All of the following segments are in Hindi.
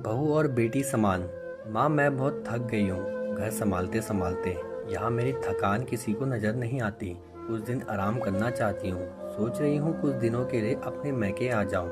बहू और बेटी समान। माँ, मैं बहुत थक गई हूँ घर संभालते संभालते। यहाँ मेरी थकान किसी को नज़र नहीं आती। कुछ दिन आराम करना चाहती हूँ। सोच रही हूँ कुछ दिनों के लिए अपने मैके आ जाऊँ।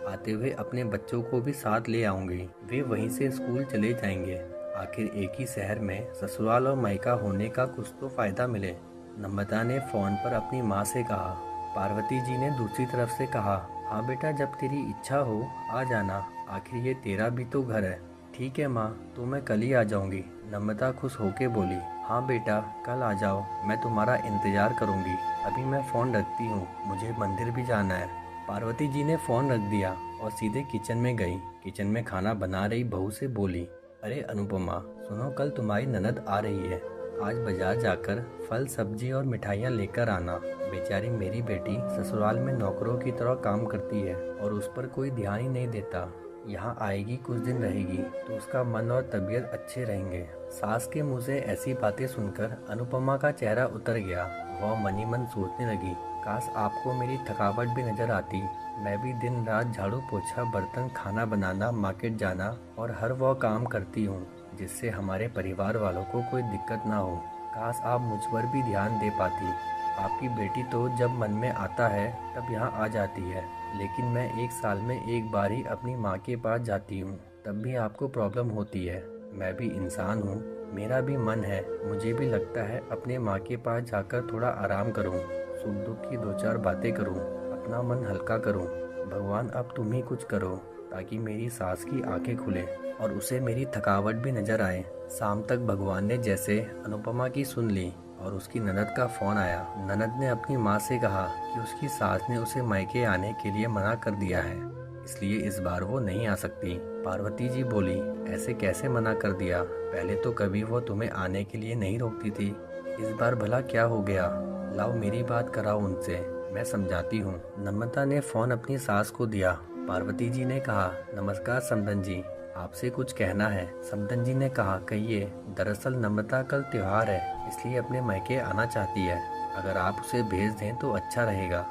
आते हुए अपने बच्चों को भी साथ ले आऊँगी। वे वहीं से स्कूल चले जाएंगे। आखिर एक ही शहर में ससुराल और मायका होने का कुछ तो फ़ायदा मिले। नम्रता ने फ़ोन पर अपनी माँ से कहा। पार्वती जी ने दूसरी तरफ से कहा, हाँ बेटा, जब तेरी इच्छा हो आ जाना। आखिर ये तेरा भी तो घर है। ठीक है माँ, तो मैं कल ही आ जाऊंगी। नम्रता खुश होके बोली, हाँ बेटा, कल आ जाओ, मैं तुम्हारा इंतज़ार करूंगी। अभी मैं फ़ोन रखती हूँ, मुझे मंदिर भी जाना है। पार्वती जी ने फ़ोन रख दिया और सीधे किचन में गई। किचन में खाना बना रही बहू से बोली, अरे अनुपमा, सुनो, कल तुम्हारी ननद आ रही है। आज बाजार जाकर फल सब्जी और मिठाइयाँ लेकर आना। बेचारी मेरी बेटी ससुराल में नौकरों की तरह काम करती है और उस पर कोई ध्यान ही नहीं देता। यहाँ आएगी, कुछ दिन रहेगी तो उसका मन और तबीयत अच्छे रहेंगे। सास के मुंह से ऐसी बातें सुनकर अनुपमा का चेहरा उतर गया। वह मनी मन सोचने लगी, काश आपको मेरी थकावट भी नजर आती। मैं भी दिन रात झाड़ू पोछा, बर्तन, खाना बनाना, मार्केट जाना और हर वह काम करती हूँ जिससे हमारे परिवार वालों को कोई दिक्कत ना हो। काश आप मुझ पर भी ध्यान दे पाती। आपकी बेटी तो जब मन में आता है तब यहाँ आ जाती है, लेकिन मैं एक साल में एक बार ही अपनी माँ के पास जाती हूँ, तब भी आपको प्रॉब्लम होती है। मैं भी इंसान हूँ, मेरा भी मन है, मुझे भी लगता है अपने माँ के पास जाकर थोड़ा आराम करूँ, सुख दुख की दो चार बातें करूँ, अपना मन हल्का करूँ। भगवान, अब तुम ही कुछ करो ताकि मेरी सास की आंखें खुले और उसे मेरी थकावट भी नजर आए। शाम तक भगवान ने जैसे अनुपमा की सुन ली और उसकी ननद का फोन आया। ननद ने अपनी माँ से कहा कि उसकी सास ने उसे मायके आने के लिए मना कर दिया है, इसलिए इस बार वो नहीं आ सकती। पार्वती जी बोली, ऐसे कैसे मना कर दिया? पहले तो कभी वो तुम्हें आने के लिए नहीं रोकती थी, इस बार भला क्या हो गया? लाओ मेरी बात कराओ उनसे, मैं समझाती हूँ। नम्रता ने फोन अपनी सास को दिया। पार्वती जी ने कहा, नमस्कार समधन जी, आपसे कुछ कहना है। समधन जी ने कहा, कहिए। दरअसल नम्रता कल त्योहार है, इसलिए अपने मायके आना चाहती है। अगर आप उसे भेज दें तो अच्छा रहेगा।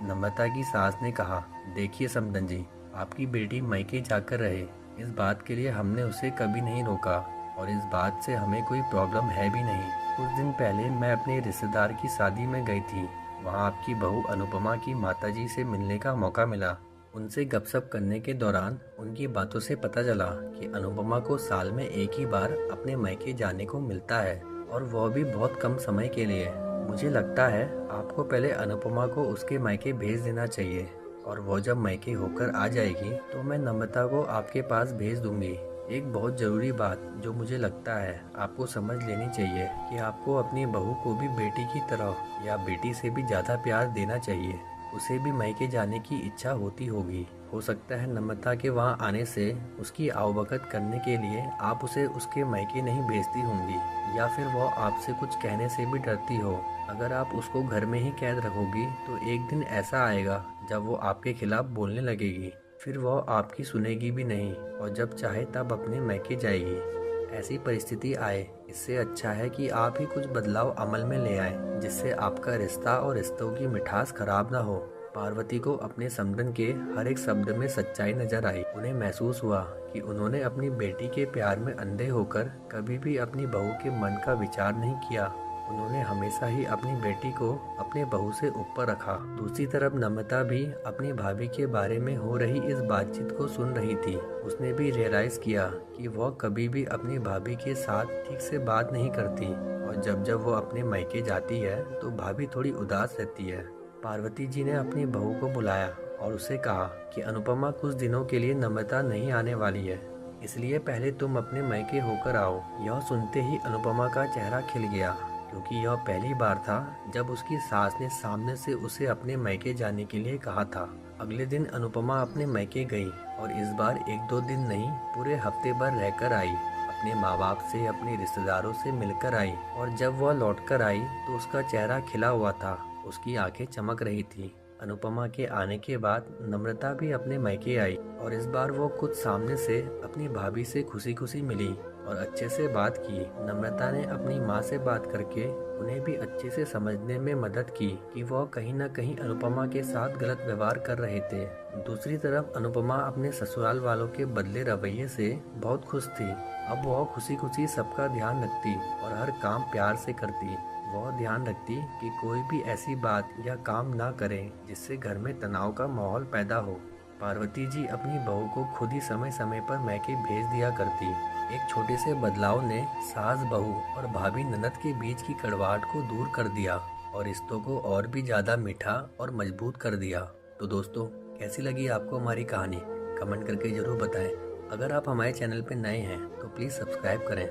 नम्रता की सास ने कहा, देखिए समधन जी, आपकी बेटी मायके जाकर रहे, इस बात के लिए हमने उसे कभी नहीं रोका और इस बात से हमें कोई प्रॉब्लम है भी नहीं। कुछ दिन पहले मैं अपने रिश्तेदार की शादी में गई थी। वहाँ आपकी बहू अनुपमा की माताजी से मिलने का मौका मिला। उनसे गपशप करने के दौरान उनकी बातों से पता चला कि अनुपमा को साल में एक ही बार अपने मायके जाने को मिलता है और वह भी बहुत कम समय के लिए। मुझे लगता है आपको पहले अनुपमा को उसके मायके भेज देना चाहिए और वो जब मायके होकर आ जाएगी तो मैं नम्रता को आपके पास भेज दूंगी। एक बहुत ज़रूरी बात जो मुझे लगता है आपको समझ लेनी चाहिए कि आपको अपनी बहू को भी बेटी की तरह या बेटी से भी ज़्यादा प्यार देना चाहिए। उसे भी मायके जाने की इच्छा होती होगी। हो सकता है नम्रता के वहाँ आने से उसकी आवभगत करने के लिए आप उसे उसके मायके नहीं भेजती होंगी, या फिर वो आपसे कुछ कहने से भी डरती हो। अगर आप उसको घर में ही कैद रखोगी तो एक दिन ऐसा आएगा जब वो आपके खिलाफ बोलने लगेगी, फिर वह आपकी सुनेगी भी नहीं और जब चाहे तब अपने मायके जाएगी। ऐसी परिस्थिति आए, इससे अच्छा है कि आप ही कुछ बदलाव अमल में ले आएं, जिससे आपका रिश्ता और रिश्तों की मिठास खराब ना हो। पार्वती को अपने समधन के हर एक शब्द में सच्चाई नजर आई। उन्हें महसूस हुआ कि उन्होंने अपनी बेटी के प्यार में अंधे होकर कभी भी अपनी बहू के मन का विचार नहीं किया। उन्होंने हमेशा ही अपनी बेटी को अपने बहू से ऊपर रखा। दूसरी तरफ नम्रता भी अपनी भाभी के बारे में हो रही इस बातचीत को सुन रही थी। उसने भी रियलाइज किया कि वह कभी भी अपनी भाभी के साथ ठीक से बात नहीं करती और जब जब वो अपने मायके जाती है तो भाभी थोड़ी उदास रहती है। पार्वती जी ने अपनी बहू को बुलाया और उसे कहा कि अनुपमा कुछ दिनों के लिए नम्रता नहीं आने वाली है, इसलिए पहले तुम अपने मायके होकर आओ। यह सुनते ही अनुपमा का चेहरा खिल गया, क्योंकि यह पहली बार था जब उसकी सास ने सामने से उसे अपने मायके जाने के लिए कहा था। अगले दिन अनुपमा अपने मायके गई और इस बार एक दो दिन नहीं, पूरे हफ्ते भर रहकर आई। अपने माँ बाप से, अपने रिश्तेदारों से मिलकर आई और जब वह लौटकर आई तो उसका चेहरा खिला हुआ था, उसकी आंखें चमक रही थी। अनुपमा के आने के बाद नम्रता भी अपने मायके आई और इस बार वो खुद सामने से अपनी भाभी से खुशी खुशी मिली और अच्छे से बात की। नम्रता ने अपनी माँ से बात करके उन्हें भी अच्छे से समझने में मदद की कि वह कहीं न कहीं अनुपमा के साथ गलत व्यवहार कर रहे थे। दूसरी तरफ अनुपमा अपने ससुराल वालों के बदले रवैये से बहुत खुश थी। अब वह खुशी खुशी सबका ध्यान रखती और हर काम प्यार से करती। वह ध्यान रखती कि कोई भी ऐसी बात या काम ना करे जिससे घर में तनाव का माहौल पैदा हो। पार्वती जी अपनी बहू को खुद ही समय समय पर मैके भेज दिया करती। एक छोटे से बदलाव ने सास बहू और भाभी ननद के बीच की कड़वाहट को दूर कर दिया और रिश्तों को और भी ज़्यादा मीठा और मजबूत कर दिया। तो दोस्तों, कैसी लगी आपको हमारी कहानी? कमेंट करके ज़रूर बताएं। अगर आप हमारे चैनल पर नए हैं तो प्लीज़ सब्सक्राइब करें।